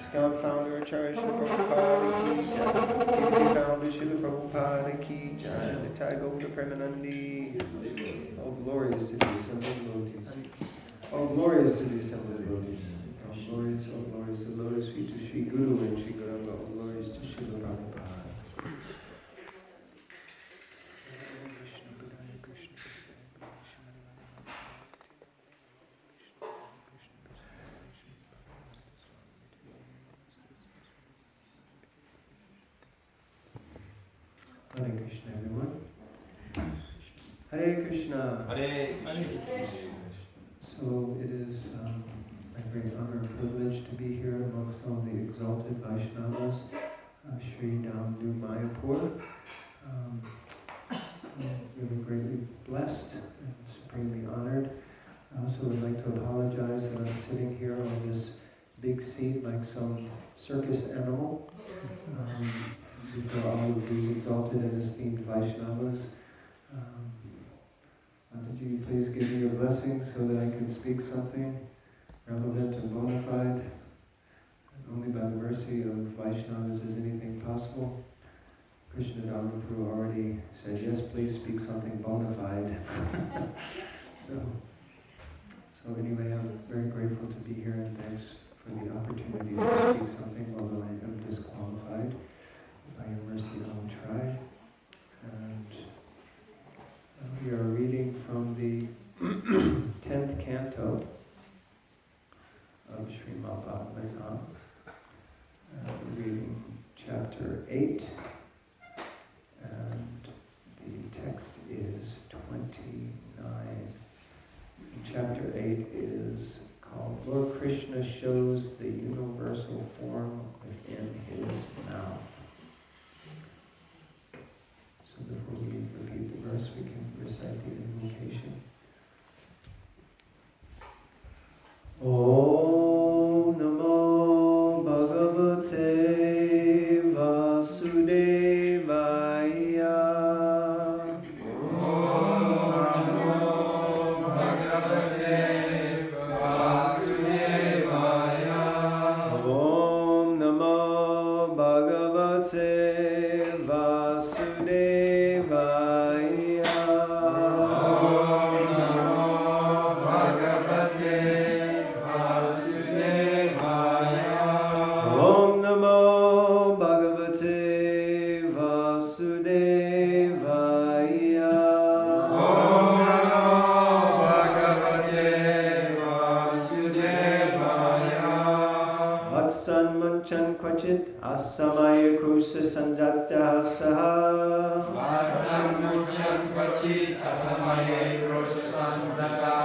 ISKCON founder Acharya Srila Prabhupada ki Jai. DVD founder Srila Prabhupada ki Jai. Nitai go to Premanandi. All glorious to the assembled devotees. All glorious to the assembled devotees. All glorious to the lotus feet to Sri Guru and Sri Gauranga. All glorious to Srila Prabhupada. Hare Krishna, everyone. Hare Krishna. Hare Krishna. So it is my great honor and privilege to be here amongst all the exalted Vaishnavas, Sri Damdu Mayapur. Really greatly blessed and supremely honored. I also would like to apologize that I'm sitting here on this big seat like some circus animal. Before all of the exalted and esteemed Vaishnavas. Could you please give me your blessing so that I can speak something relevant and bona fide? And only by the mercy of Vaishnavas is anything possible. Krishna Dharmaprabhu already said, yes, please speak something bona fide. So anyway, I'm very grateful to be here and thanks for the opportunity to speak something, although I am disqualified. By your mercy, I will try. And we are reading from the 10th canto of Srimad Bhagavatam. We're reading chapter 8, and the text is 29. And chapter 8 is called Lord Krishna Shows the Universal Form Within His Mouth. Before we repeat the verse, we can recite the invocation. Om Namo Bhagavate Vasudevaya. Om Namo Bhagavate Vasudevaya. Om Namo Bhagavate Vasudevaya. Om Namo Bhagavate Vasudevaya. Vatsan Manchan Kvachit Asamaya Krusha Sanjatya Saha. Vatsan Manchan Kvachit Asamaya Krusha Sanjatya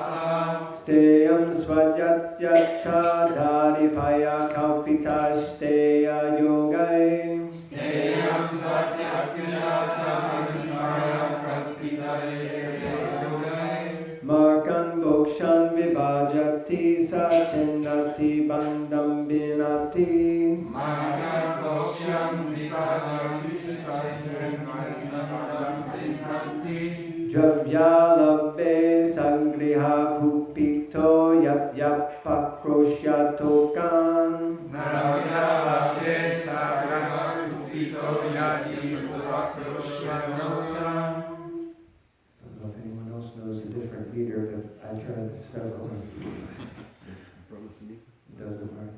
Saha. Steyam Svajatyatha Dharipaya Kalpita Steya Yogai. Steyam Svajatyatha Dharipaya Kalpita Steya Yogai. Markan Bokshan Vibhajati Sachinnati Bandam Binati. Markan Bokshan Vibhajati Sachinnati Bandam Binati. Dravyalabhe Sangriha Kupito Yat Pakroshyatokan. Dravyalabhe Sangriha Kupito Yat Pakroshyatokan. I don't know if anyone else knows a different meter, but I tried several. It doesn't work.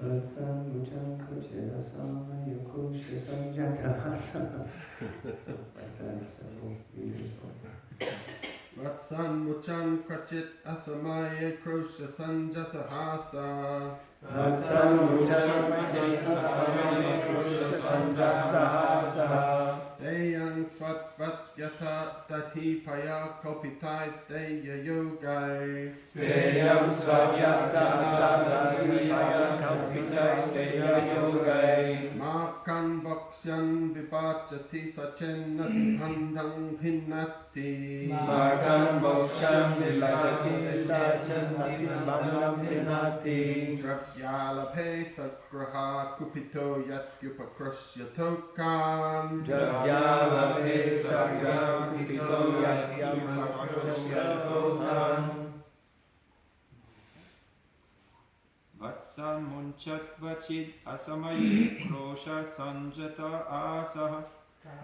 Vatsan Muchan Kuchera Samaya Kusha Sanjatahasa. Like that, several meters long. Vatsan Muchan Kvachit Asamaya Krosha Sanjatahasa. Vatsan Muchan Kvachit Asamaya Krosha Sanjatahasa. Steyang Svatvatyata Tathipaya Kopitai Steya Yogai. Steyam Svatyata Tathipaya Kalpitai Steya Yogai. Makan Bhaksyan Vipachati Sachennati Handang Hinnati. Makan Bokshan Vipachati Sachennati Bandam Hinati. Dravyalabhe Sagraha Kupito Yatyupakroshyatokan. Dravyalabhe Sagraha Kupito Yatyupakroshyatokan. Vatsan munchat vachid asamaye krosha sanjata asaha.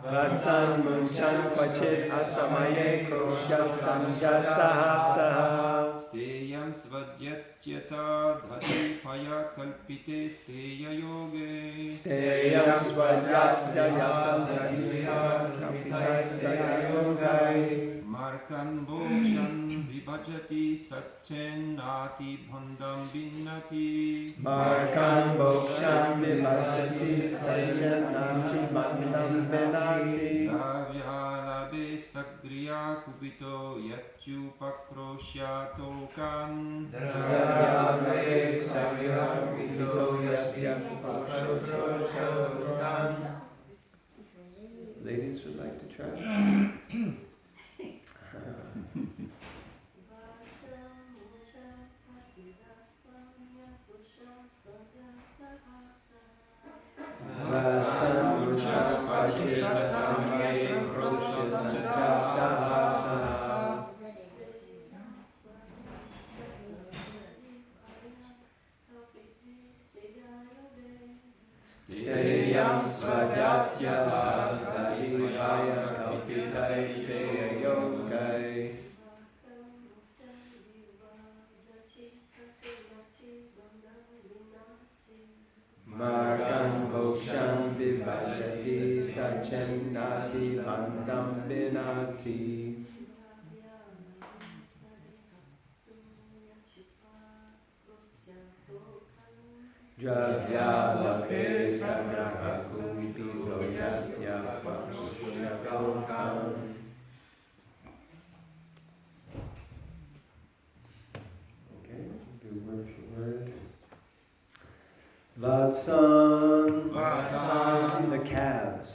Vatsan munchan kvachit asamaye krosha sanjataha saha. Steyam svadyatyata dhati paya kalpite steya yoge. Steyam svadyatyata dhatiya kalpite steya yoge. Markan bokshan vibhajati satchenati bhandam binnati. Markan bokshan vibhajati sajjanati bandham benati. Davyalabe sagriya kupito yatyupakrosya tokan. Dravyame sagyam vito yatyam pakshotrosham. Ladies would like to try. Steyam svajatya dalivaya kalpitai steya yogai. Margan boksham vibhajati sajjanati bandham binati. Dravyalape sagrahakupito yatya pakshotrosham. Okay, do word for word. Vatsan, the calves.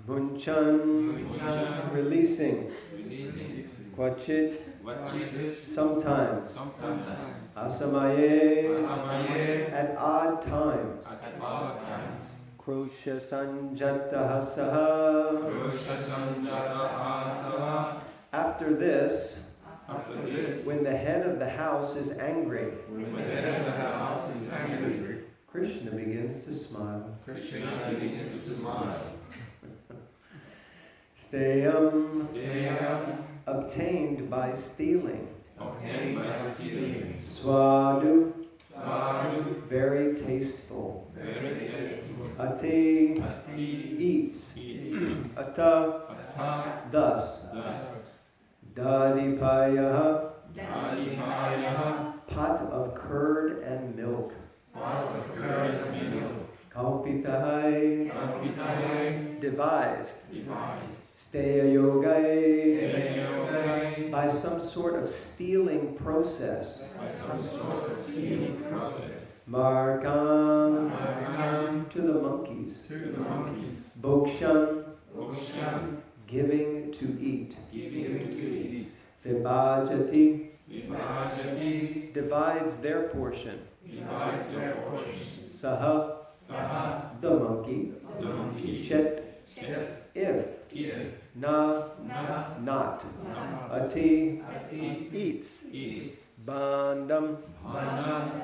Munchan, releasing. Kvachit, sometimes. Asamaye, at odd times. Krosha sanjata hasaha. After this, when the head of the house is angry, Krishna begins to smile. Steyam, obtained by stealing. Swadu, very tasteful. Ati, eats. Ata, thus. Dadipaya, pot of curd and milk. Kalpitahai, devised. Steya yogai, by some sort of stealing process. Markan, to the monkeys. Bokshan, giving to eat. Vibhajati, divides their portion. Saha, the monkey. Chet, if. Na, not. Ati, eats. Bandam,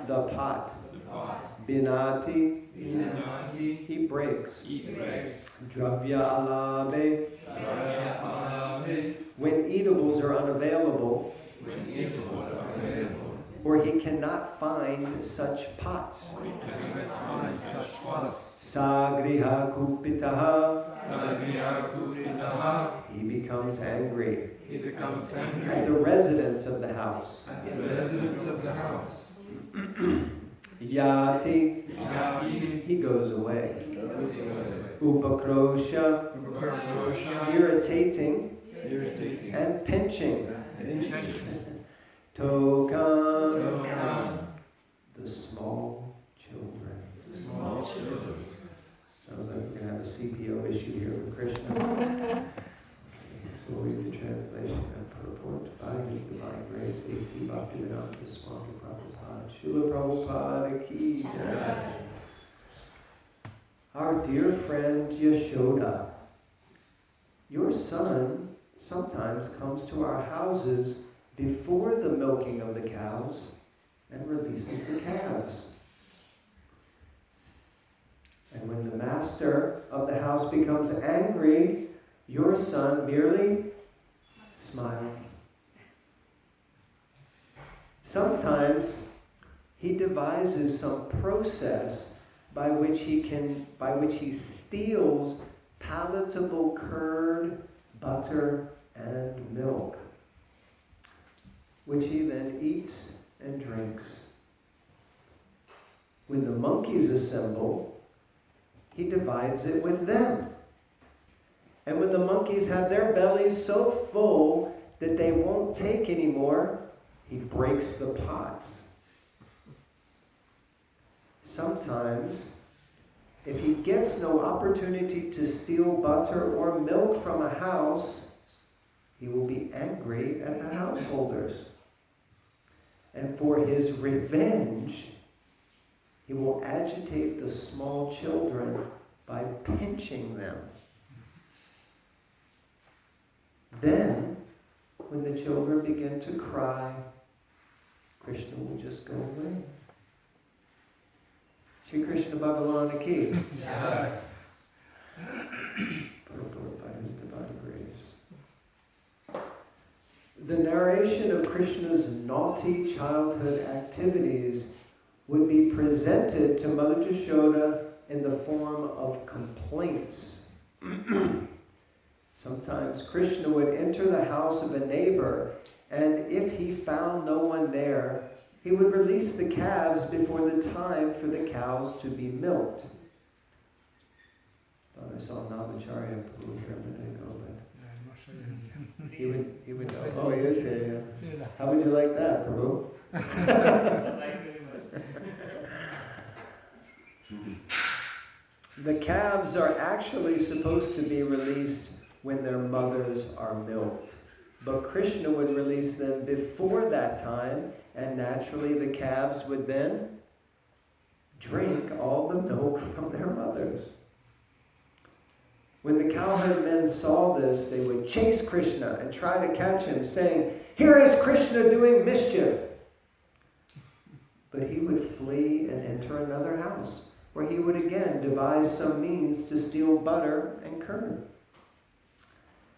the pot. Binati, he breaks. Dravya alabe, when eatables are unavailable, or he cannot find such pots. Sagriha kupitaha, he becomes angry. At the residence of the house. Yati, he goes away. Upakrosha, irritating and pinching. Tokan, the small children. Sounds like we're going to have a CPO issue here with Krishna. So we'll read the translation and purport by His Divine Grace, A.C. Bhaktivedanta Swami Prabhupada, Srila Prabhupada Ki Jai. Our dear friend Yashoda, your son sometimes comes to our houses before the milking of the cows and releases the calves. And when the master of the house becomes angry, your son merely smiles. Sometimes he devises some process by which he steals palatable curd, butter, and milk, which he then eats and drinks. When the monkeys assemble, he divides it with them. And when the monkeys have their bellies so full that they won't take anymore, he breaks the pots. Sometimes, if he gets no opportunity to steal butter or milk from a house, he will be angry at the householders. And for his revenge, he will agitate the small children by pinching them. Then, when the children begin to cry, Krishna will just go away. Shri Krishna Bhagavan Ki. Jaya. Purport by his divine grace. The narration of Krishna's naughty childhood activities would be presented to Mother Yashoda in the form of complaints. Sometimes Krishna would enter the house of a neighbor, and if he found no one there, he would release the calves before the time for the cows to be milked. Thought I saw Navacharya Prabhu here a minute ago, but he would know. Oh, he is here, yeah. How would you like that, Prabhu? The calves are actually supposed to be released when their mothers are milked. But Krishna would release them before that time, and naturally the calves would then drink all the milk from their mothers. When the cowherd men saw this, they would chase Krishna and try to catch him, saying, "Here is Krishna doing mischief." But he would flee and enter another house, where he would again devise some means to steal butter and curd.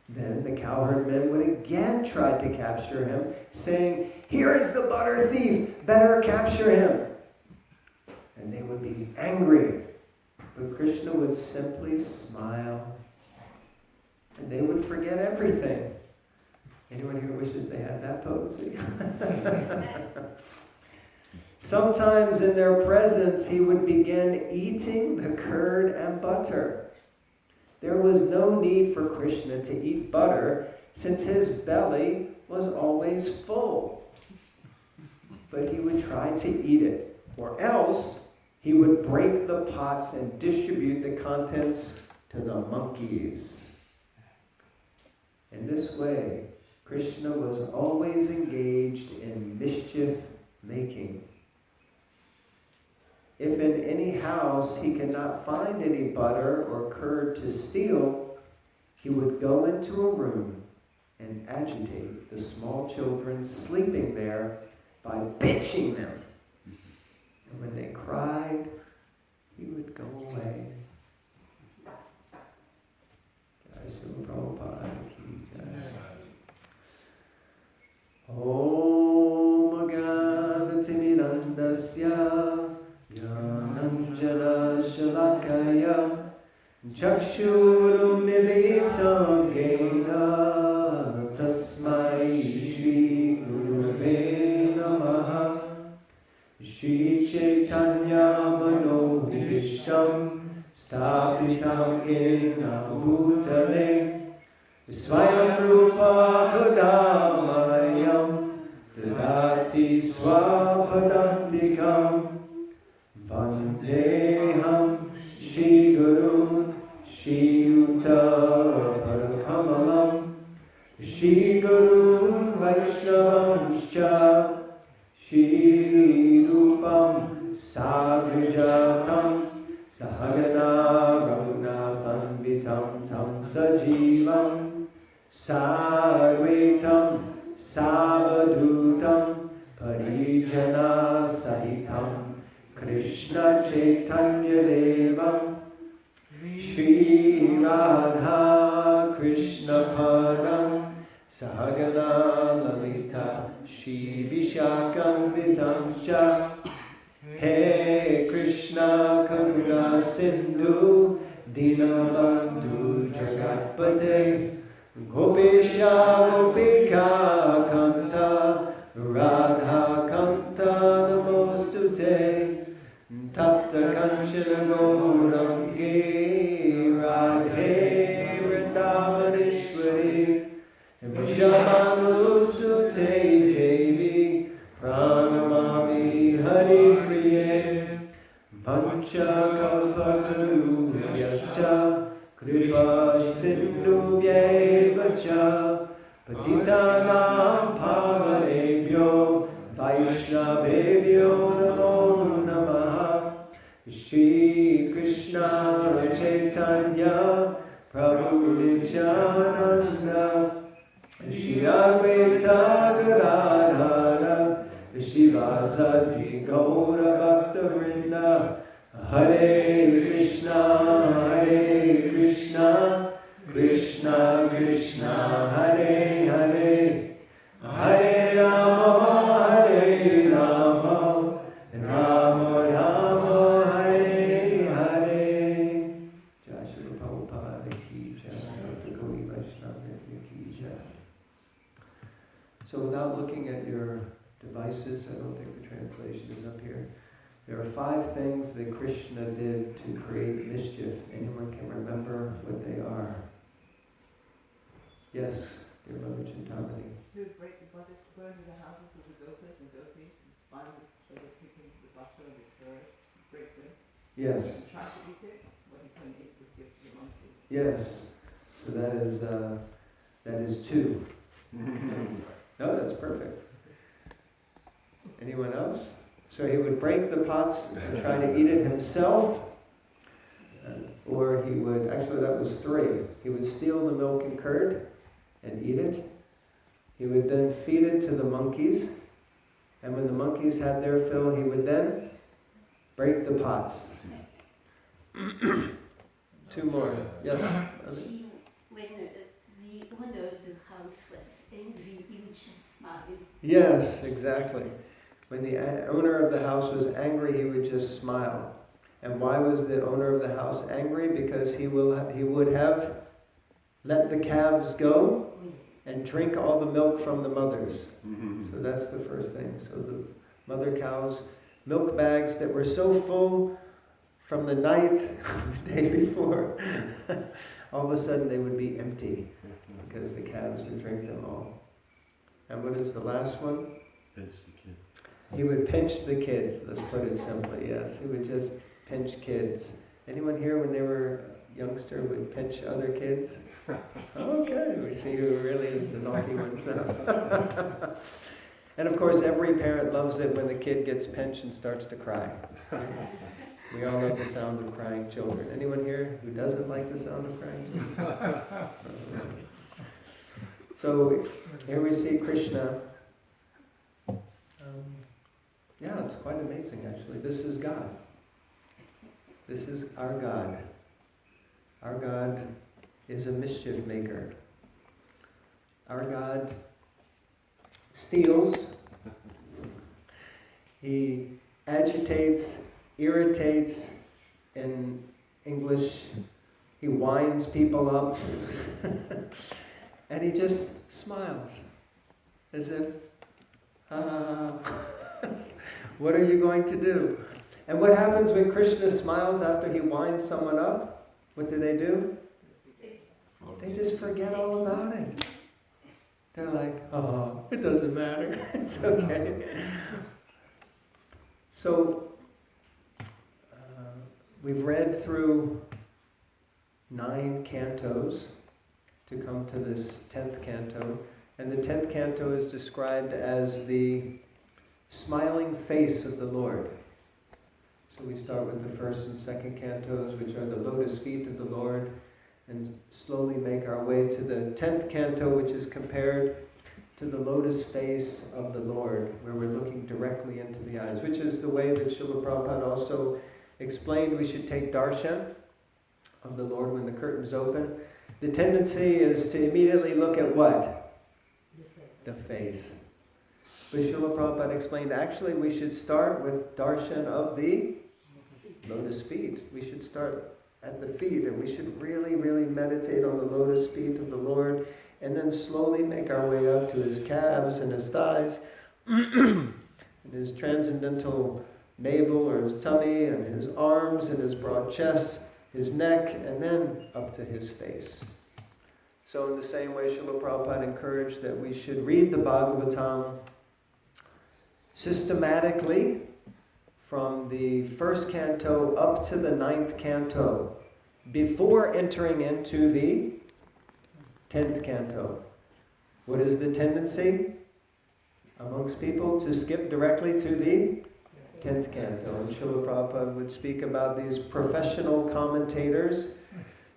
Then the cowherd men would again try to capture him, saying, "Here is the butter thief, better capture him." And they would be angry, but Krishna would simply smile, and they would forget everything. Anyone here wishes they had that potency? Sometimes in their presence, he would begin eating the curd and butter. There was no need for Krishna to eat butter, since his belly was always full. But he would try to eat it, or else he would break the pots and distribute the contents to the monkeys. In this way, Krishna was always engaged in mischief making. If in any house he could not find any butter or curd to steal, he would go into a room and agitate the small children sleeping there by pinching them. And when they cried, he would go away. Jai Srila Prabhupada ki jai. Om Gyanatimirandasya Jnananjana Shalakaya Chakshurumilitam Gena Tasmai Shri Guruve Namaha Shri Chaitanya Manobhishtam Stapitam Gena Bhutale Swayam Rupa Kadamayam Dadati Swapadantikam Vandeham Shri Guru Shri Yuta Parakamalam Shri Guru Vaishnavanscha Shri Rupam Sagrijatam Sahagana Raghunatanvitam Tam Sajivam Sarvetam Savadutam Parijana Krishna Chaitanya Devam Shri Radha Krishna Padam Sahagana Lalita Shri Vishakam Vitamsha He Krishna Karuna Sindhu Dinabandhu Jagatpate Gopesha Gopika Kanta Radha Kanta Namostute Tapta Kanchana Gaurangi Radhe Vrindavaneshwari Vijamalusute Devi Pranamami Hari Priye Pancha Kalpatarubhyascha Kripa Sindhubhyeva cha Patitanam Pavanebhyo Vaishnavebhyo Namo Namaha Shri Krishna Chaitanya Prabhu Nityananda Shri Advaita Gadadhara Shivasati Gaura Bhakta Hare Krishna, Krishna Krishna, Hare Hare, Hare Rama, Rama Rama, Hare Hare. Jai Shri Prabhupada ki jai, Gauri Vaishnava ki jai. So without looking at your devices, I don't think the translation is up here. There are 5 things that Krishna did to create mischief. Anyone can remember what they are? Yes, dear Mother Chintamani. He would break the butter, go into the houses of the gopas and gopis, and find the picking the butter and the curd, break them. Yes. And try to eat it, but he couldn't eat the gift to the monkeys. Yes. So that is 2. No, that's perfect. Anyone else? So he would break the pots and try to eat it himself, or he would, actually that was 3. He would steal the milk and curd and eat it. He would then feed it to the monkeys, and when the monkeys had their fill, he would then break the pots. 2 more. Yes? When the owner of the house was angry, he would just smile. Yes, exactly. When the owner of the house was angry, he would just smile. And why was the owner of the house angry? Because he would have let the calves go and drink all the milk from the mothers. So that's the first thing. So the mother cows' milk bags that were so full from the night, the day before, all of a sudden they would be empty because the calves would drink them all. And what is the last one? Pinch the kids. He would pinch the kids, let's put it simply, yes. He would just pinch kids. Anyone here when they were a youngster would pinch other kids? Okay, we see who really is the naughty ones now. And of course every parent loves it when the kid gets pinched and starts to cry. We all love the sound of crying children. Anyone here who doesn't like the sound of crying children? So here we see Krishna. Yeah, it's quite amazing actually. This is God. This is our God. Our God is a mischief maker. Our God steals. He agitates, irritates. In English, he winds people up. And he just smiles as if, what are you going to do? And what happens when Krishna smiles after he winds someone up? What do? They just forget all about it. They're like, oh, it doesn't matter. It's okay. So, we've read through 9 cantos to come to this 10th canto. And the 10th canto is described as the smiling face of the Lord. So we start with the 1st and 2nd cantos, which are the lotus feet of the Lord, and slowly make our way to the 10th canto, which is compared to the lotus face of the Lord, where we're looking directly into the eyes, which is the way that Srila Prabhupada also explained we should take darshan of the Lord when the curtains open. The tendency is to immediately look at what? The face. But Srila Prabhupada explained actually we should start with darshan of the lotus feet. We should start at the feet, and we should really, really meditate on the lotus feet of the Lord, and then slowly make our way up to his calves and his thighs, and his transcendental navel or his tummy, and his arms and his broad chest, his neck, and then up to his face. So in the same way, Srila Prabhupada encouraged that we should read the Bhagavatam systematically from the first canto up to the 9th canto before entering into the 10th canto. What is the tendency amongst people? To skip directly to the 10th canto. And Srila Prabhupada would speak about these professional commentators,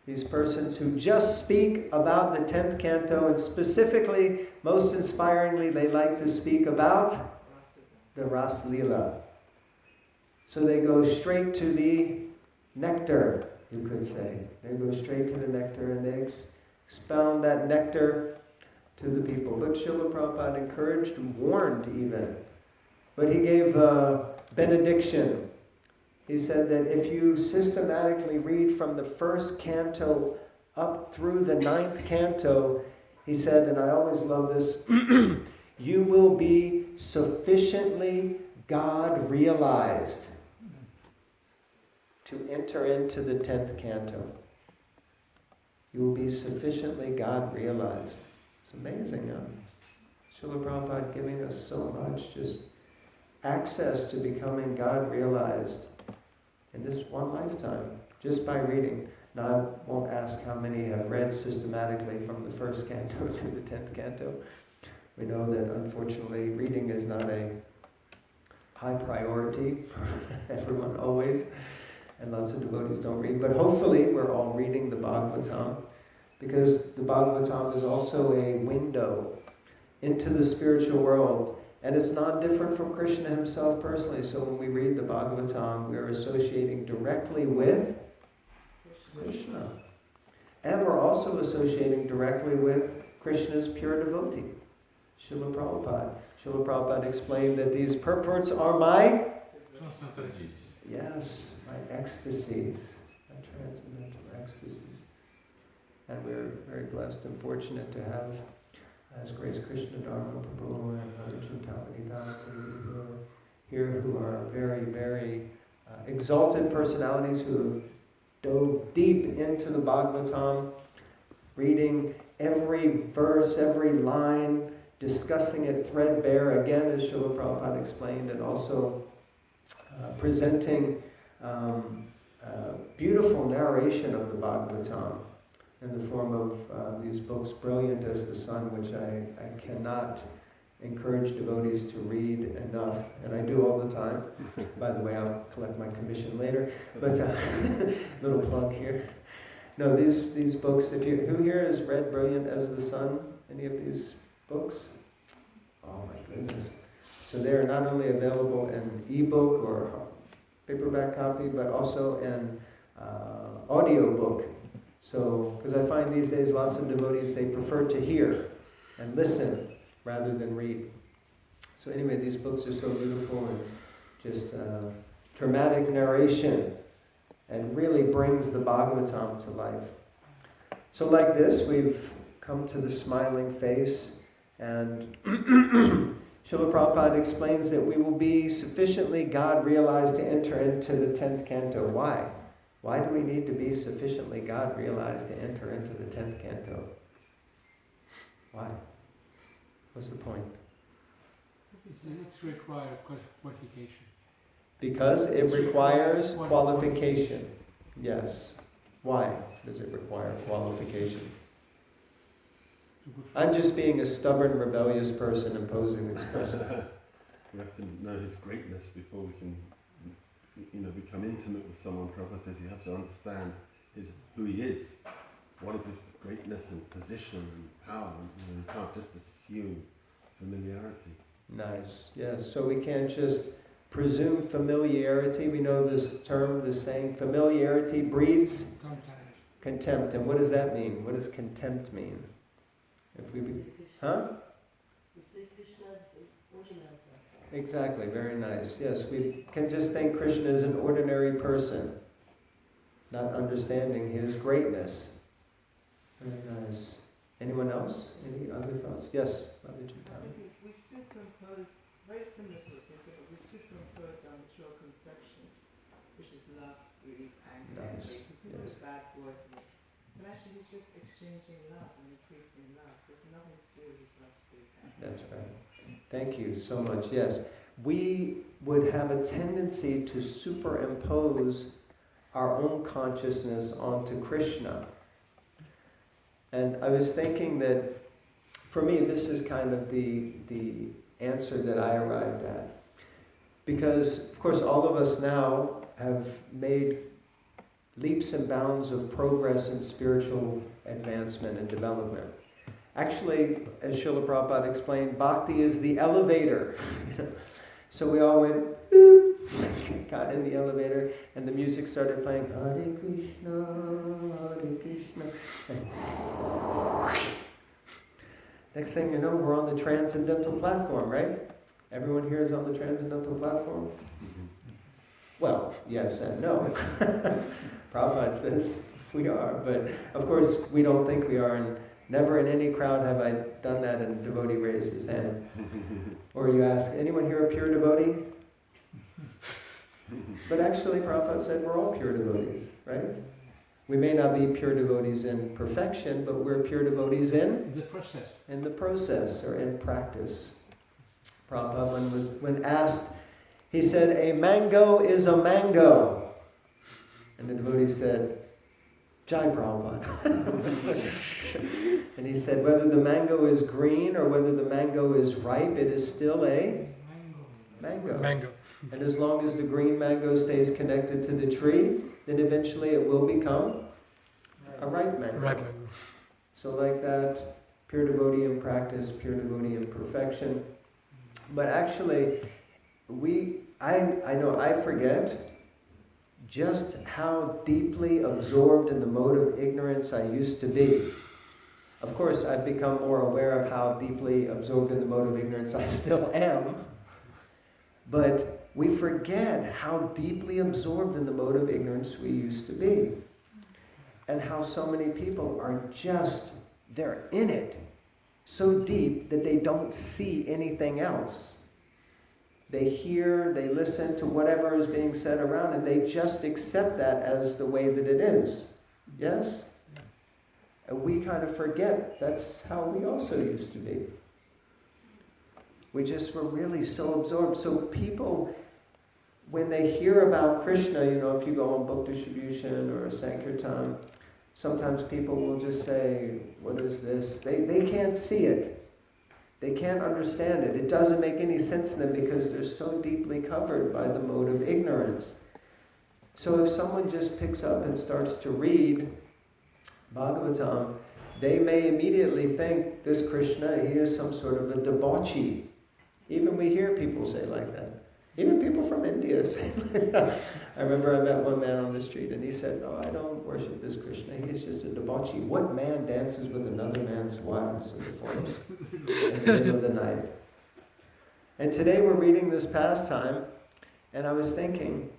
these persons who just speak about the 10th canto, and specifically, most inspiringly, they like to speak about the Ras Lila. So they go straight to the nectar, you could say. They go straight to the nectar, and they expound that nectar to the people. But Srila Prabhupada encouraged, warned even. But he gave a benediction. He said that if you systematically read from the first canto up through the 9th canto, he said, and I always love this, you will be sufficiently God-realized to enter into the 10th canto. You will be sufficiently God-realized. It's amazing, huh? Srila Prabhupada giving us so much, just access to becoming God-realized in this one lifetime, just by reading. Now, I won't ask how many have read systematically from the first canto to the 10th canto. We know that, unfortunately, reading is not a high priority for everyone always, and lots of devotees don't read. But hopefully we're all reading the Bhagavatam, because the Bhagavatam is also a window into the spiritual world. And it's not different from Krishna himself personally. So when we read the Bhagavatam, we're associating directly with Krishna. And we're also associating directly with Krishna's pure devotee, Srila Prabhupada. Srila Prabhupada explained that these purports are my yes, my ecstasies, my transcendental ecstasies. And we're very blessed and fortunate to have as Grace Krishna Dharma Prabhu and other Chintamani who are here, who are very, very exalted personalities who have dove deep into the Bhagavatam, reading every verse, every line, discussing it threadbare, again, as Srila Prabhupada explained, and also presenting beautiful narration of the Bhagavatam in the form of these books, Brilliant as the Sun, which I cannot encourage devotees to read enough, and I do all the time. By the way, I'll collect my commission later, but little plug here. No, these books, who here has read Brilliant as the Sun? Any of these books? Oh my goodness. So they are not only available in ebook or paperback copy, but also in audio book. So, because I find these days lots of devotees, they prefer to hear and listen rather than read. So anyway, these books are so beautiful and just dramatic narration, and really brings the Bhagavatam to life. So like this, we've come to the smiling face, and Srila Prabhupada explains that we will be sufficiently God-realized to enter into the 10th canto. Why? Why do we need to be sufficiently God-realized to enter into the 10th canto? Why? What's the point? It's required qualification. Because it requires qualification. Yes. Why does it require qualification? I'm just being a stubborn, rebellious person imposing this question. We have to know his greatness before we can, become intimate with someone. Prabhupada says you have to understand who he is. What is his greatness and position and power? You can't just assume familiarity. Nice. Yes. So we can't just presume familiarity. We know this term, this saying, familiarity breeds contempt. And what does that mean? What does contempt mean? If we, huh? Exactly. Very nice. Yes, we can just think Krishna is an ordinary person, not understanding his greatness. Very nice. Anyone else? Any other thoughts? Yes. I think we superimpose, very similar to what they say, but we superimpose our mature conceptions, which is lust, greed, anger, Nice. people Yes. is bad boy. But actually he's just exchanging love and increasing love. There's nothing to do with his lust, greed, anger. That's right. Thank you so much. Yes. We would have a tendency to superimpose our own consciousness onto Krishna. And I was thinking that, for me, this is kind of the answer that I arrived at. Because, of course, all of us now have made leaps and bounds of progress in spiritual advancement and development. Actually, as Srila Prabhupada explained, bhakti is the elevator. So we all went, got in the elevator, and the music started playing, Hare Krishna, Hare Krishna. And next thing you know, we're on the transcendental platform, right? Everyone here is on the transcendental platform? Well, yes and no. Prabhupada says we are, but of course we don't think we are, and never in any crowd have I done that and a devotee raised his hand. Or you ask, anyone here a pure devotee? But actually Prabhupada said we're all pure devotees, right? We may not be pure devotees in perfection, but we're pure devotees in the process. In the process, or in practice. Prabhupada, when asked, he said, a mango is a mango. And the devotee said, Jai Prabhupada. And he said, whether the mango is green or whether the mango is ripe, it is still a mango. And as long as the green mango stays connected to the tree, then eventually it will become a ripe mango. So like that, pure devotee in practice, pure devotee in perfection. But actually, I know I forget just how deeply absorbed in the mode of ignorance I used to be. Of course, I've become more aware of how deeply absorbed in the mode of ignorance I still am. But we forget how deeply absorbed in the mode of ignorance we used to be. And how so many people are they're in it so deep that they don't see anything else. They hear, they listen to whatever is being said around, and they just accept that as the way that it is. Yes? And we kind of forget that's how we also used to be. We just were really so absorbed. So people, when they hear about Krishna, if you go on book distribution or Sankirtan, sometimes people will just say, what is this? They can't see it. They can't understand it. It doesn't make any sense to them because they're so deeply covered by the mode of ignorance. So if someone just picks up and starts to read Bhagavatam, they may immediately think this Krishna, he is some sort of a debauchee. Even we hear people say like that. Even people from India say like that. I remember I met one man on the street and he said, no, I don't worship this Krishna. He is just a debauchee. What man dances with another man's wives in the forest in the middle of the night? And today we're reading this pastime, and I was thinking,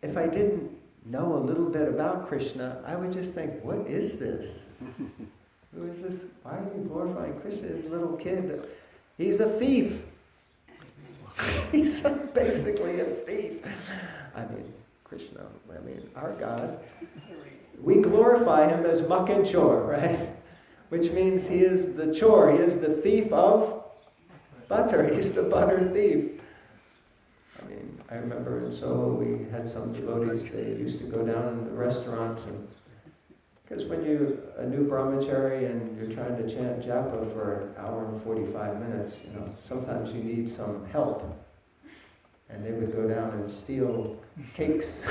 if I didn't know a little bit about Krishna, I would just think, what is this? Who is this? Why are you glorifying Krishna? This little kid. He's a thief. He's basically a thief. I mean, Krishna, our God. We glorify him as muck and chore, right? Which means he is the chore. He is the thief of butter. He's the butter thief. I remember in Soho we had some devotees, they used to go down in the restaurant, because when you're a new brahmachari and you're trying to chant japa for an hour and 45 minutes, sometimes you need some help. And they would go down and steal cakes.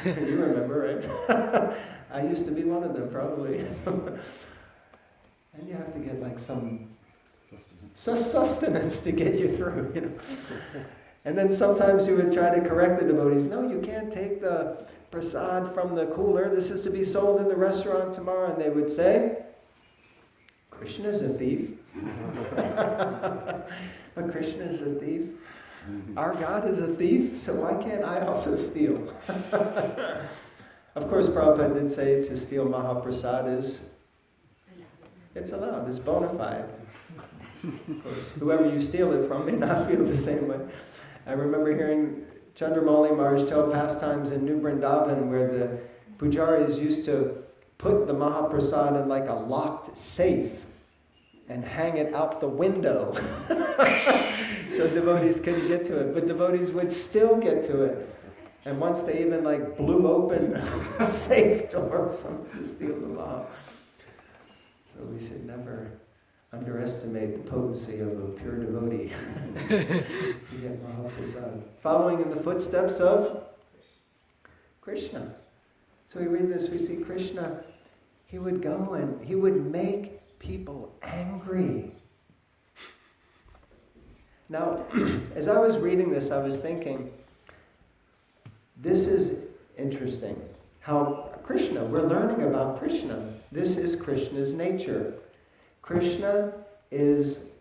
You remember, right? I used to be one of them, probably. And you have to get like some sustenance to get you through, you know. And then sometimes you would try to correct the devotees. No, you can't take the prasad from the cooler. This is to be sold in the restaurant tomorrow. And they would say, Krishna's a thief. But Krishna is a thief. Our God is a thief, so why can't I also steal? Of course, Prabhupada did say to steal Mahaprasad is, it's allowed, it's bona fide. Of course, whoever you steal it from may not feel the same way. I remember hearing Chandramauli Maharaj tell pastimes in New Vrindavan where the pujaris used to put the Mahaprasad in like a locked safe and hang it out the window so devotees couldn't get to it. But devotees would still get to it. And once they even like blew open a safe door to steal the Maha. So we should never underestimate the potency of a pure devotee to get Mahaprasad. Following in the footsteps of Krishna. So we read this, we see Krishna, he would go and he would make people angry. Now, as I was reading this, I was thinking, this is interesting. How Krishna, we're learning about Krishna. This is Krishna's nature. Krishna is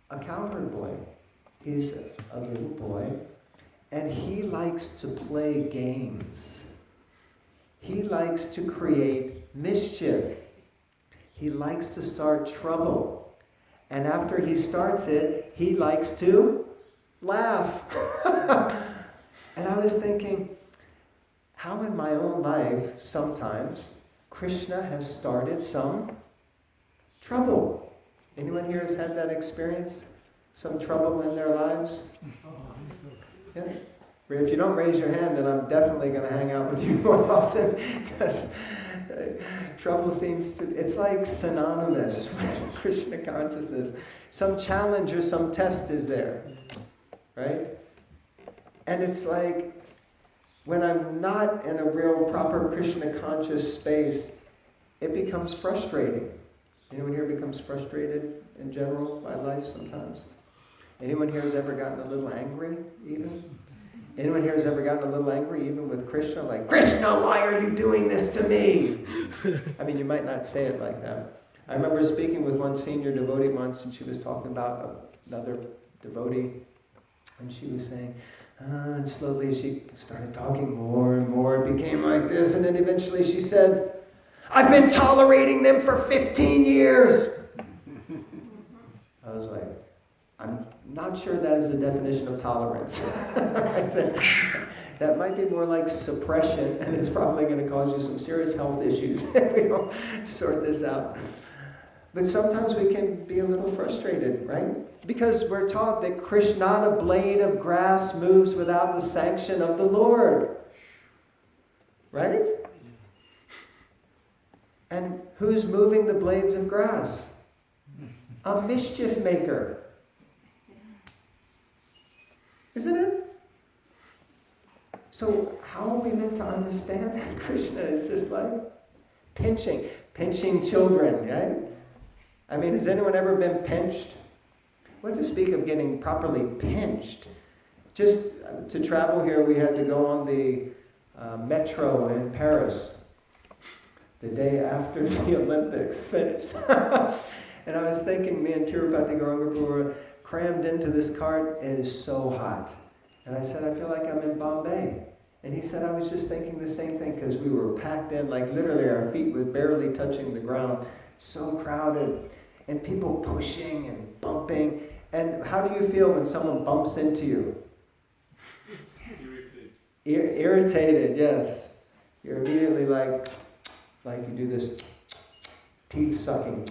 a cowherd boy. He's a little boy, and he likes to play games. He likes to create mischief. He likes to start trouble. And after he starts it, he likes to laugh. And I was thinking, how in my own life, sometimes, Krishna has started some trouble. Anyone here has had that experience? Some trouble in their lives? Yeah. If you don't raise your hand, then I'm definitely going to hang out with you more often, because trouble seems to, it's like synonymous with Krishna consciousness. Some challenge or some test is there, right? And it's like, when I'm not in a real proper Krishna conscious space, it becomes frustrating. Anyone here becomes frustrated in general by life sometimes? Anyone here has ever gotten a little angry even? Anyone here has ever gotten a little angry even with Krishna? Like, Krishna, why are you doing this to me? I mean, you might not say it like that. I remember speaking with one senior devotee once, and she was talking about another devotee, and she was saying, and slowly she started talking more and more. It became like this, and then eventually she said, I've been tolerating them for 15 years. I was like, I'm not sure that is the definition of tolerance. I think that might be more like suppression, and it's probably going to cause you some serious health issues if we don't sort this out. But sometimes we can be a little frustrated, right? Because we're taught that Krishna, a blade of grass, moves without the sanction of the Lord. Right? And who's moving the blades of grass? A mischief maker. Isn't it? So how are we meant to understand that Krishna is just like pinching children, right? I mean, has anyone ever been pinched? What to speak of getting properly pinched? Just to travel here, we had to go on the metro in Paris the day after the Olympics finished. And I was thinking, me and Tirupati Gauranga were crammed into this cart. It is so hot. And I said, I feel like I'm in Bombay. And he said, I was just thinking the same thing, because we were packed in, like literally our feet were barely touching the ground. So crowded. And people pushing and bumping. And how do you feel when someone bumps into you? Irritated. Irritated, yes. You're immediately like you do this teeth sucking.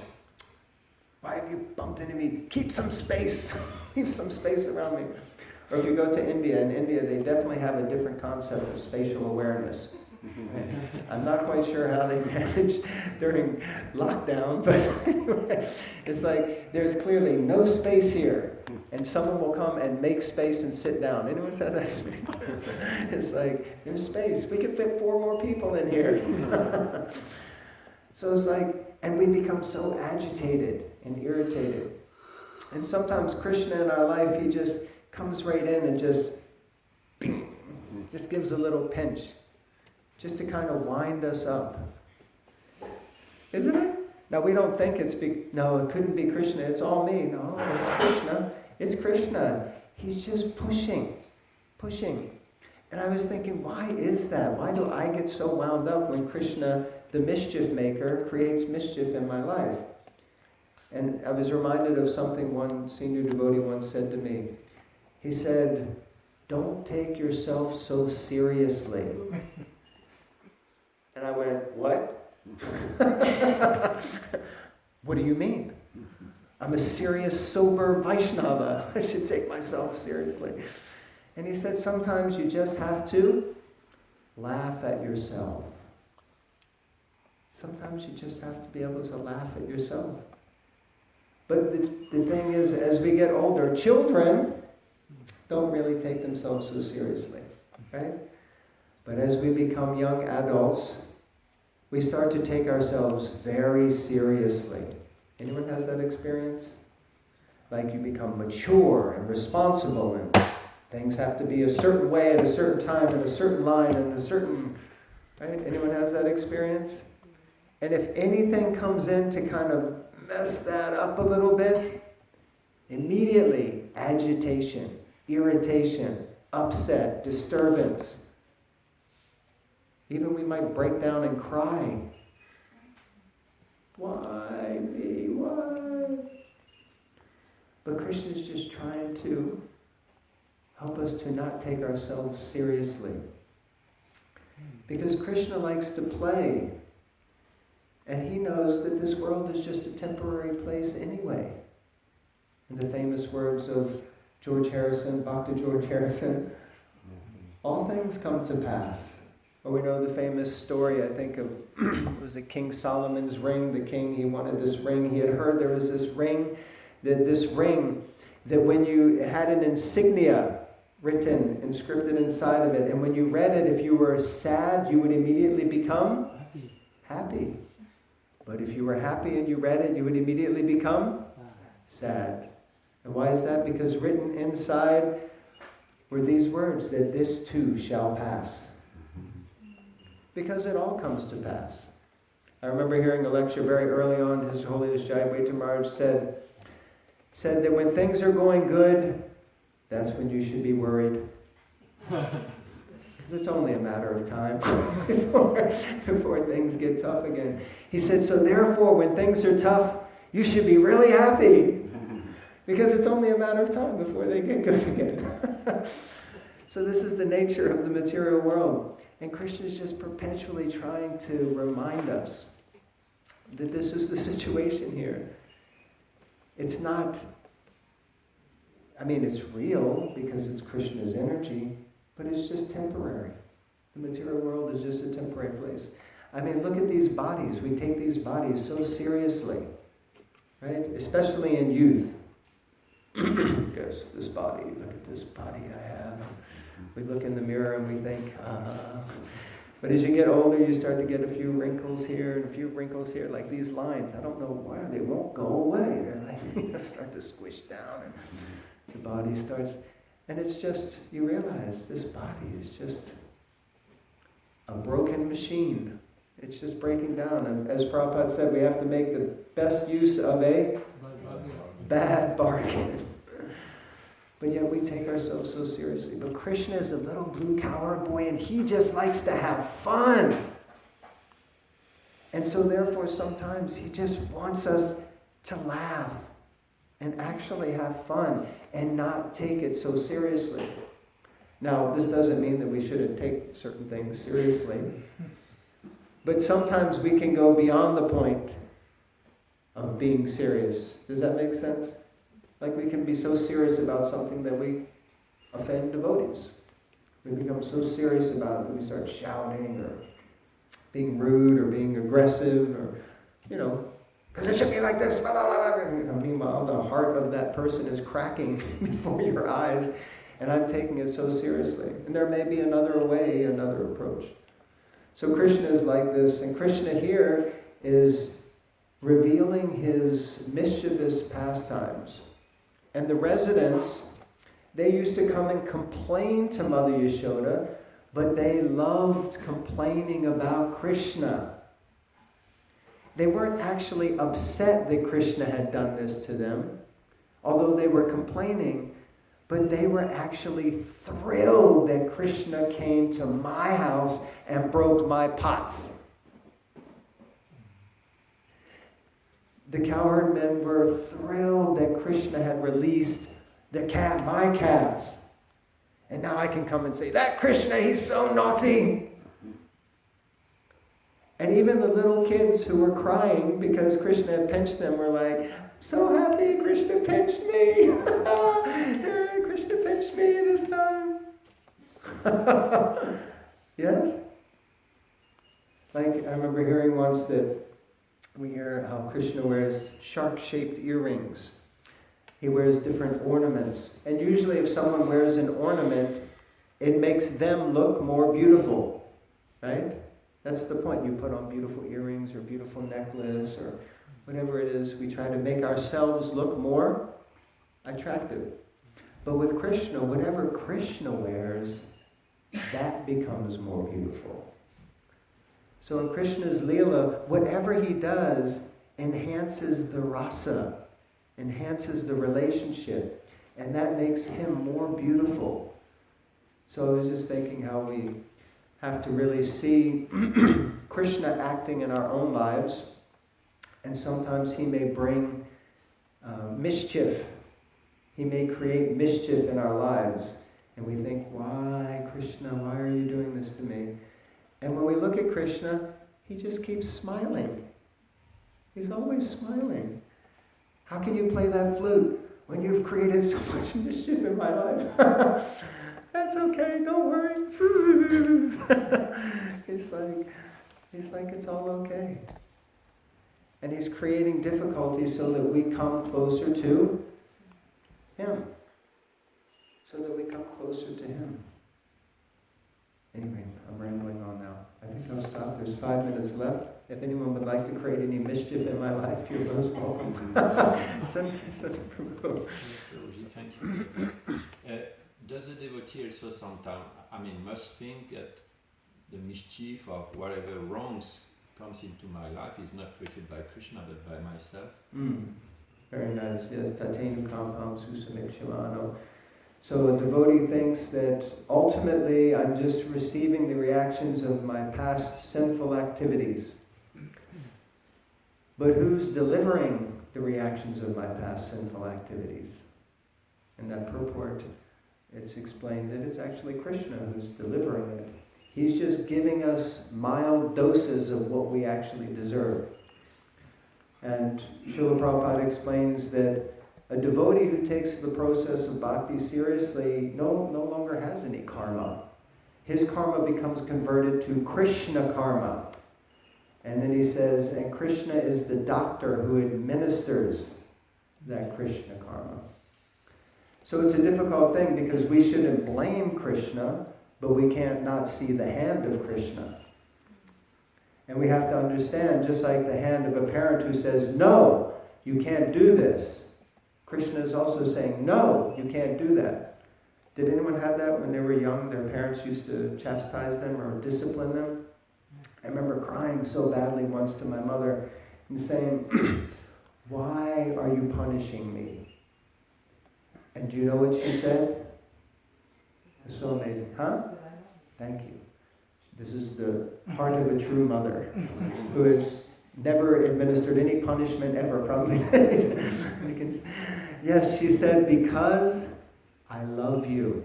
Why have you bumped into me? Keep some space. Keep some space around me. Or if you go to India, in India they definitely have a different concept of spatial awareness. I'm not quite sure how they managed during lockdown, but anyway, it's like there's clearly no space here, and someone will come and make space and sit down. Anyone said that? It's like, there's space. We could fit 4 more people in here. So it's like, and we become so agitated and irritated. And sometimes Krishna in our life, he just comes right in and just gives a little pinch, just to kind of wind us up. Isn't it? Now we don't think no, it couldn't be Krishna, it's all me. No, it's Krishna. It's Krishna. He's just pushing. And I was thinking, why is that? Why do I get so wound up when Krishna, the mischief maker, creates mischief in my life? And I was reminded of something one senior devotee once said to me. He said, don't take yourself so seriously. And I went, what? What do you mean? I'm a serious, sober Vaishnava. I should take myself seriously. And he said, sometimes you just have to laugh at yourself. Sometimes you just have to be able to laugh at yourself. But the thing is, as we get older, children don't really take themselves so seriously, right? But as we become young adults, we start to take ourselves very seriously. Anyone has that experience? Like you become mature and responsible and things have to be a certain way at a certain time in a certain line and a certain, right? Anyone has that experience? And if anything comes in to kind of mess that up a little bit, immediately agitation, irritation, upset, disturbance. Even we might break down and cry. Why me? Why? But Krishna is just trying to help us to not take ourselves seriously. Because Krishna likes to play. And he knows that this world is just a temporary place anyway. In the famous words of George Harrison, Dr. George Harrison, all things come to pass. Or we know the famous story, I think, of, was it King Solomon's ring? The king, he wanted this ring. He had heard there was this ring that when you had an insignia written, inscripted inside of it, and when you read it, if you were sad, you would immediately become happy. But if you were happy and you read it, you would immediately become sad. And why is that? Because written inside were these words, that this too shall pass. Because it all comes to pass. I remember hearing a lecture very early on, His Holiness Jaya Maharaj said that when things are going good, that's when you should be worried. It's only a matter of time before things get tough again. He said, so therefore, when things are tough, you should be really happy. Because it's only a matter of time before they get good again. So this is the nature of the material world. And Krishna is just perpetually trying to remind us that this is the situation here. It's not, it's real because it's Krishna's energy, but it's just temporary. The material world is just a temporary place. Look at these bodies. We take these bodies so seriously, right? Especially in youth. Yes, this body, look at this body I have. We look in the mirror and we think, But as you get older, you start to get a few wrinkles here and a few wrinkles here, like these lines. I don't know why, they won't go away. They're like, start to squish down and the body starts, and it's just, you realize this body is just a broken machine. It's just breaking down. And as Prabhupada said, we have to make the best use of a bad bargain. But yet we take ourselves so seriously. But Krishna is a little blue cowherd boy, and he just likes to have fun. And so therefore sometimes he just wants us to laugh and actually have fun and not take it so seriously. Now, this doesn't mean that we shouldn't take certain things seriously. But sometimes we can go beyond the point of being serious. Does that make sense? Like we can be so serious about something that we offend devotees. We become so serious about it that we start shouting or being rude or being aggressive or, because it should be like this. Blah, blah, blah. Meanwhile, the heart of that person is cracking before your eyes, and I'm taking it so seriously. And there may be another way, another approach. So Krishna is like this, and Krishna here is revealing his mischievous pastimes And the residents, they used to come and complain to Mother Yashoda, but they loved complaining about Krishna. They weren't actually upset that Krishna had done this to them, although they were complaining, but they were actually thrilled that Krishna came to my house and broke my pots. The cowherd men were thrilled that Krishna had released my calves. And now I can come and say, that Krishna, he's so naughty. And even the little kids who were crying because Krishna had pinched them were like, so happy Krishna pinched me. Krishna pinched me this time. Yes? Like, I remember hearing once that we hear how Krishna wears shark-shaped earrings. He wears different ornaments. And usually if someone wears an ornament, it makes them look more beautiful. Right? That's the point. You put on beautiful earrings or beautiful necklace or whatever it is. We try to make ourselves look more attractive. But with Krishna, whatever Krishna wears, that becomes more beautiful. So in Krishna's Leela, whatever he does enhances the rasa, enhances the relationship, and that makes him more beautiful. So I was just thinking how we have to really see Krishna acting in our own lives, and sometimes he may bring mischief. He may create mischief in our lives, and we think, why, Krishna, why are you doing this to me? And when we look at Krishna, he just keeps smiling. He's always smiling. How can you play that flute when you've created so much mischief in my life? That's okay, don't worry. He's like, it's all okay. And he's creating difficulties so that we come closer to him. So that we come closer to him. Anyway, I'm rambling on now. I think I'll stop. There's 5 minutes left. If anyone would like to create any mischief in my life, you're most welcome. Send Prabhu. Yes, Prabhuji, thank you. Does a devotee also sometimes, must think that the mischief of whatever wrongs comes into my life is not created by Krishna but by myself? Very nice. Yes, tatenu kampam susamikshimano. So a devotee thinks that ultimately I'm just receiving the reactions of my past sinful activities. But who's delivering the reactions of my past sinful activities? In that purport, it's explained that it's actually Krishna who's delivering it. He's just giving us mild doses of what we actually deserve. And Srila Prabhupada explains that a devotee who takes the process of bhakti seriously no longer has any karma. His karma becomes converted to Krishna karma. And then he says, and Krishna is the doctor who administers that Krishna karma. So it's a difficult thing because we shouldn't blame Krishna, but we can't not see the hand of Krishna. And we have to understand, just like the hand of a parent who says, no, you can't do this. Krishna is also saying, no, you can't do that. Did anyone have that when they were young? Their parents used to chastise them or discipline them? I remember crying so badly once to my mother and saying, why are you punishing me? And do you know what she said? It's so amazing. Huh? Thank you. This is the heart of a true mother who has never administered any punishment ever, probably. Yes, she said, because I love you.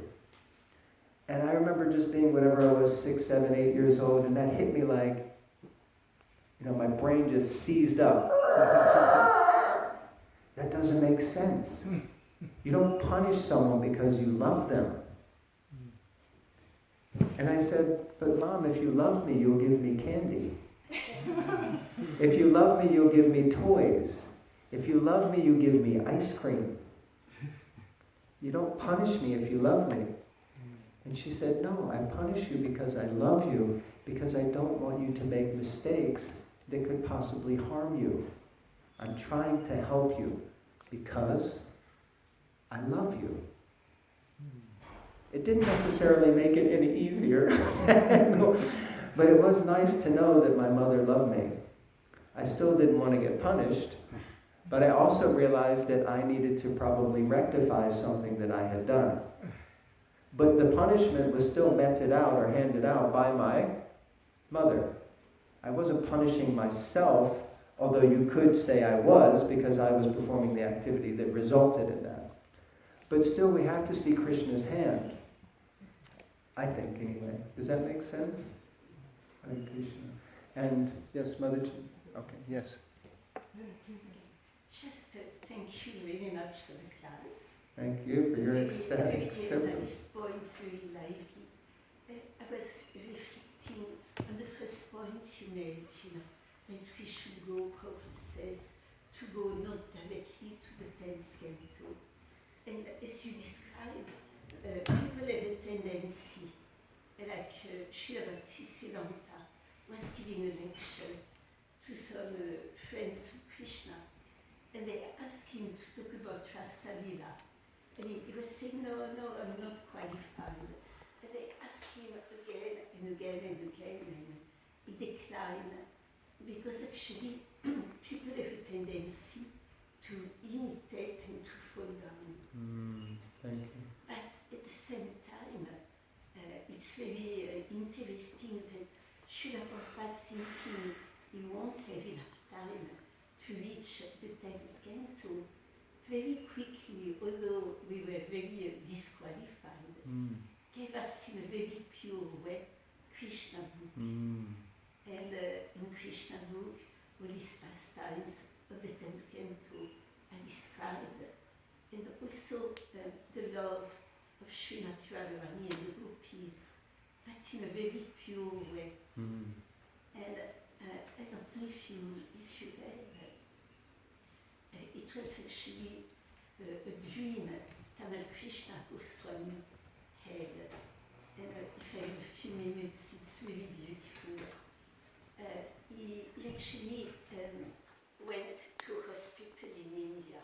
And I remember just being whatever I was, 6, 7, 8 years old, and that hit me like, my brain just seized up. That doesn't make sense. You don't punish someone because you love them. And I said, but Mom, if you love me, you'll give me candy. If you love me, you'll give me toys. If you love me, you give me ice cream. You don't punish me if you love me. And she said, no, I punish you because I love you, because I don't want you to make mistakes that could possibly harm you. I'm trying to help you because I love you. It didn't necessarily make it any easier, but it was nice to know that my mother loved me. I still didn't want to get punished, but I also realized that I needed to probably rectify something that I had done. But the punishment was still meted out or handed out by my mother. I wasn't punishing myself, although you could say I was, because I was performing the activity that resulted in that. But still, we have to see Krishna's hand. I think, anyway. Does that make sense? Hare Krishna. And, yes, Mother... Okay, yes. Just thank you very much for the class. Thank you for your Very acceptance. nice points, very lively. I was reflecting on the first point you made, that we should go, Prabhupada says, to go not directly to the 10th canto. And as you described, people have a tendency, like Srila Bhaktisiddhanta was giving a lecture to some friends of Krishna, and they asked him to talk about Rasa Lila. And he was saying, no, I'm not qualified. And they asked him again and again and again, and he declined, because actually people have a tendency to imitate and to fall down. Thank you. But at the same time, it's very interesting that Srila Prabhupada thinking he won't have enough time to reach the 10th canto very quickly, although we were very disqualified, gave us in a very pure way Krishna book. And in Krishna book, all these pastimes of the 10th canto are described. And also the love of Srimati Radharani and the gopis, but in a very pure way. And I don't know if you read, it was actually a dream Tamal Krishna Goswami had. And if I have a few minutes, it's really beautiful. He actually went to a hospital in India,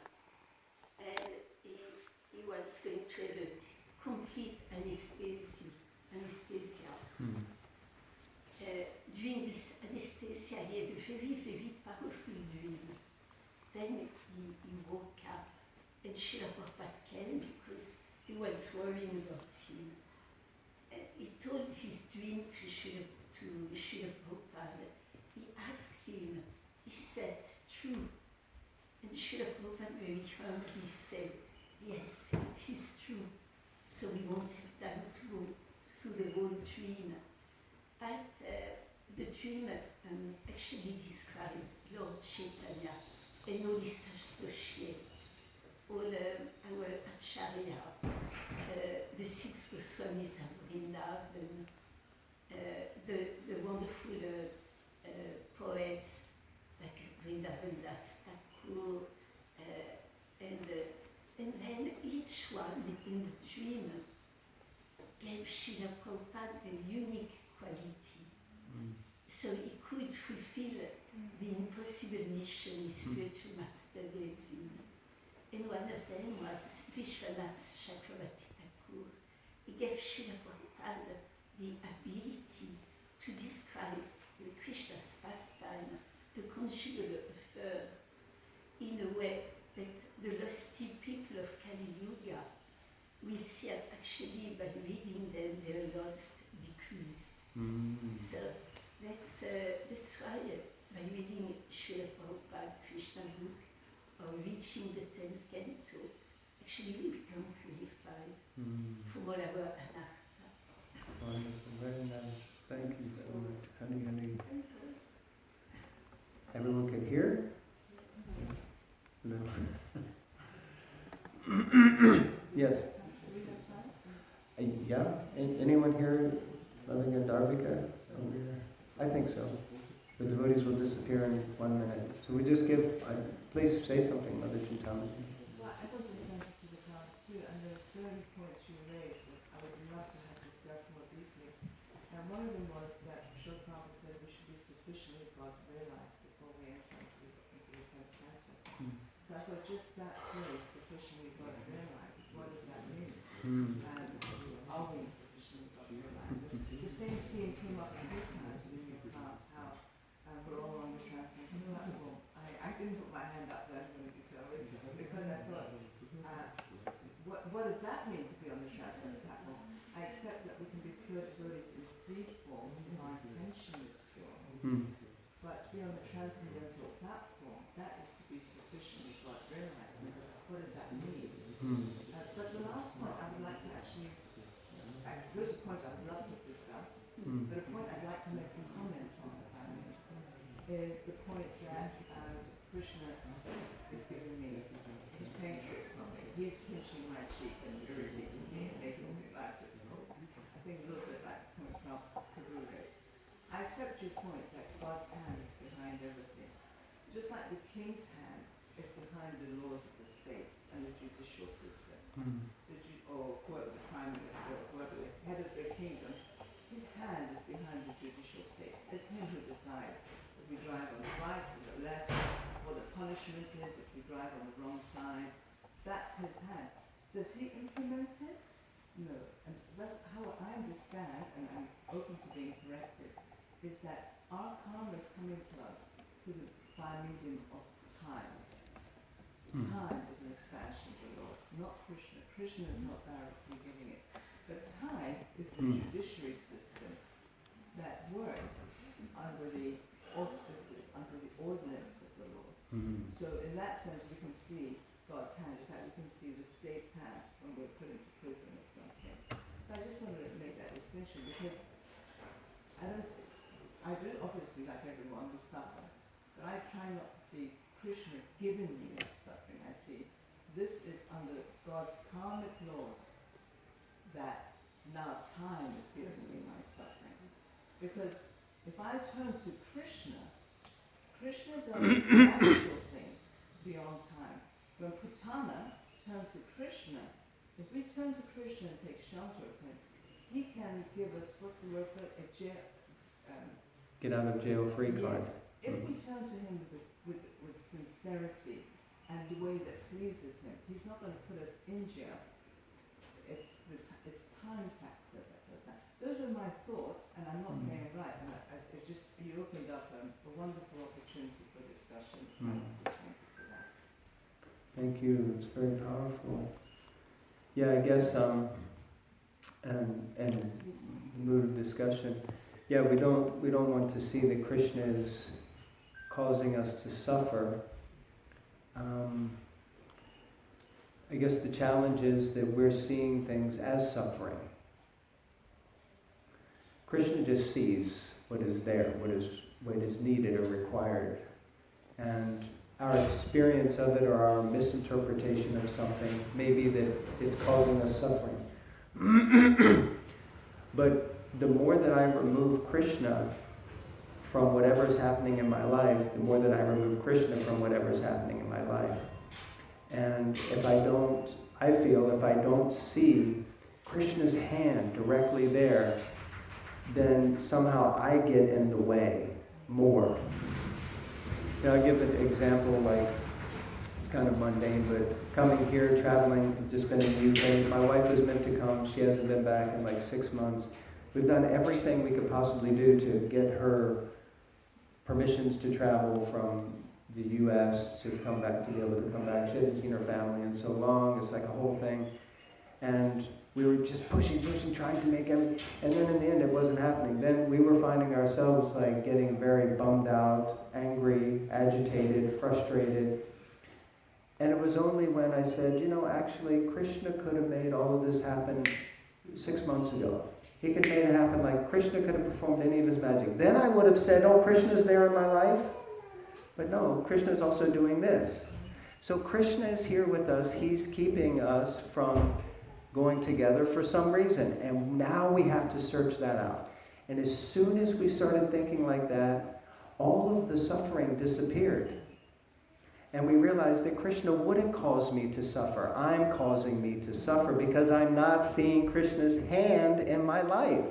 and he was going to have a complete anesthesia. During this anesthesia, he had a very, very powerful dream. Then he woke up, and Srila Prabhupada came because he was worrying about him. He told his dream to Srila Prabhupada. He asked him, is that true? And Srila Prabhupada very humbly said, yes, it is true. So we won't have time to go through the whole dream. But the dream actually described Lord Chaitanya and all his associates, all our Acharya, the 6 Goswamis of Vrindavan, the wonderful poets like Vrindavan Das Thakur, and then each one in the dream gave Srila Prabhupada the unique quality. So he could fulfill the impossible mission his spiritual master gave him. And one of them was Vishwanath Chakravarti Thakur. He gave Srila Prabhupada the ability to describe Krishna's pastime, the conjugal affairs, in a way that the lusty people of Kali Yuga will see actually by reading them their lust decreased. So that's why by reading Srila Prabhupada Krishna book or reaching the 10th canto, actually we become purified from all our anartha. Wonderful, very nice. Thank you so much. Honey. Everyone can hear? No. Yes. Yeah? Anyone here loving a Dharvika? I think so. The devotees will disappear in 1 minute. So we just give, please say something, Mother Chintama. Well, I thought you went to the class too, and there are certain points you raised that I would love to have discussed more deeply. And one of them was that Srila Prabhupada said we should be sufficiently God realized before we enter into the 10th canto. So I thought just that phrase, sufficiently God realized, Mm. And are we sufficiently God-realized? The same theme came up a few times in your class, how we're all on the transcendental platform. I didn't put my hand up there when you said it, because I thought, what does that mean to be on the transcendental platform? I accept that we can be pure devotees in seed form if our intention is pure. Mm. But to be on the transcendental platform, that is to be sufficiently God-realized. What does that mean? Mm. But the last point I would like to actually, those are points I would love to discuss, but a point I'd like to make a comment on, if I may, is the point that Krishna is giving me, he's playing tricks on me. He's pinching my cheek and irritating me and making me laugh. I think a little bit like the point from Prabhu raised. I accept your point that God's hand is behind everything. Just like the king's hand is behind the laws of the state and the judicial system. Mm. Or whoever the prime minister, or whoever the head of the kingdom, his hand is behind the judicial state. It's him who decides if we drive on the right or the left, what the punishment is if we drive on the wrong side. That's his hand. Does he implement it? No. And that's how I understand, and I'm open to being corrected, is that our karma is coming to us by medium of time. Time is an expansion of the Lord, not Krishna. Krishna is not directly giving it. But time is the judiciary system that works under the auspices, under the ordinance of the Lord. Mm. So in that sense, we can see God's hand, just like we can see the state's hand when we're put into prison or something. So I just wanted to make that distinction because I do obviously, like everyone, we suffer, but I try not to see Krishna giving me that suffering. I see this is under God's karmic laws that now time is giving me my suffering. Because if I turn to Krishna, Krishna does natural things beyond time. When Putana turned to Krishna, if we turn to Krishna and take shelter of him, he can give us, what's the word for it, Get out of jail free card. Yes. If we turn to him with sincerity and the way that pleases him, he's not going to put us in jail. It's time factor that does that. Those are my thoughts, and I'm not saying right. And you opened up a wonderful opportunity for discussion. I want to thank you for that. Thank you. It's very powerful. Yeah, I guess and mood of discussion. Yeah, we don't want to see that Krishna is causing us to suffer. I guess the challenge is that we're seeing things as suffering. Krishna just sees what is there, what is needed or required. And our experience of it or our misinterpretation of something may be that it's causing us suffering. But the more that I remove Krishna from whatever is happening in my life, the more that I remove Krishna from whatever is happening in my life. And if I don't see Krishna's hand directly there, then somehow I get in the way more. I'll give an example, like, it's kind of mundane, but coming here, traveling, I've just been in the UK. My wife was meant to come. She hasn't been back in like 6 months. We've done everything we could possibly do to get her permissions to travel from the US to come back, to be able to come back. She hasn't seen her family in so long. It's like a whole thing. And we were just pushing, trying to make everything. And then in the end, it wasn't happening. Then we were finding ourselves like getting very bummed out, angry, agitated, frustrated. And it was only when I said, actually, Krishna could have made all of this happen 6 months ago. He could have made it happen like Krishna could have performed any of his magic. Then I would have said, oh, Krishna's there in my life. But no, Krishna's also doing this. So Krishna is here with us. He's keeping us from going together for some reason. And now we have to search that out. And as soon as we started thinking like that, all of the suffering disappeared. And we realized that Krishna wouldn't cause me to suffer. I'm causing me to suffer because I'm not seeing Krishna's hand in my life.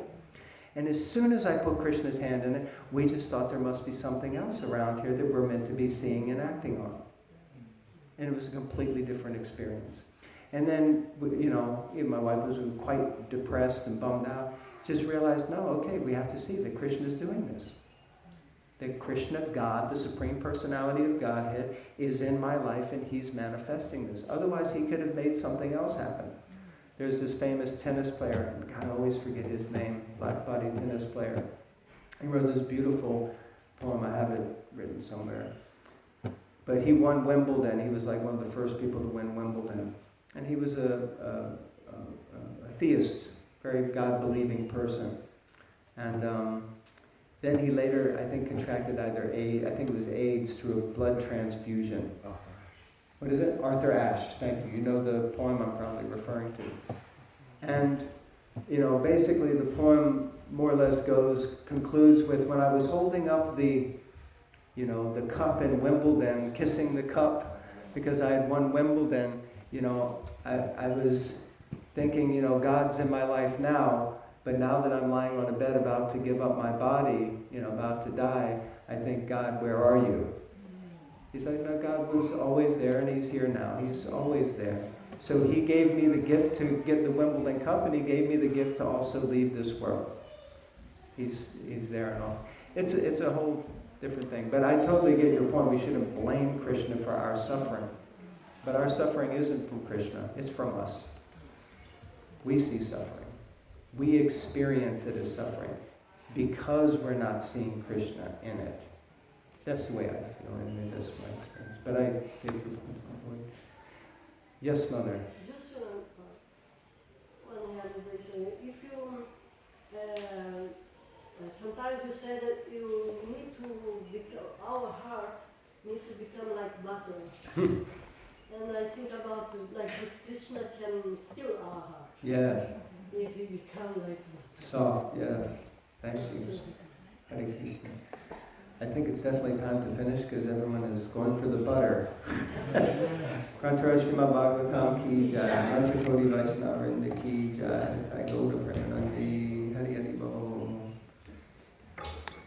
And as soon as I put Krishna's hand in it, we just thought there must be something else around here that we're meant to be seeing and acting on. And it was a completely different experience. And then, my wife was quite depressed and bummed out. Just realized, no, okay, we have to see that Krishna is doing this. That Krishna, God, the Supreme Personality of Godhead, is in my life and he's manifesting this. Otherwise, he could have made something else happen. There's this famous tennis player, God, I always forget his name, black-body tennis player. He wrote this beautiful poem, I have it written somewhere. But he won Wimbledon. He was like one of the first people to win Wimbledon. And he was a theist, very God-believing person. And then he later, I think, contracted either AIDS through a blood transfusion. What is it? Arthur Ashe, thank you. You know the poem I'm probably referring to. And, basically the poem more or less concludes with, when I was holding up the cup in Wimbledon, kissing the cup because I had won Wimbledon, I was thinking, God's in my life now, but now that I'm lying on a bed about to give up my body, about to die, I think, God, where are you? He's like, no, God was always there and he's here now. He's always there. So he gave me the gift to get the Wimbledon Cup and he gave me the gift to also leave this world. He's there and all. It's a whole different thing. But I totally get your point. We shouldn't blame Krishna for our suffering. But our suffering isn't from Krishna. It's from us. We see suffering. We experience it as suffering because we're not seeing Krishna in it. That's the way I feel. I mean, that's my experience. But I get your point. Yes, Mother. Just one realization. If you sometimes you say that you need to become, our heart needs to become like butter. And I think about like this Krishna can steal our heart. Yes. If we become like butter. Soft, yes. Thank you. Hare Krishna. I think it's definitely time to finish because everyone is going for the butter. Krantara Srimad Bhagavatam ki jai, Mantra Kodi Vaishnava Vrinda ki jai, Nitai Gaura Premanandi, Hari Hari.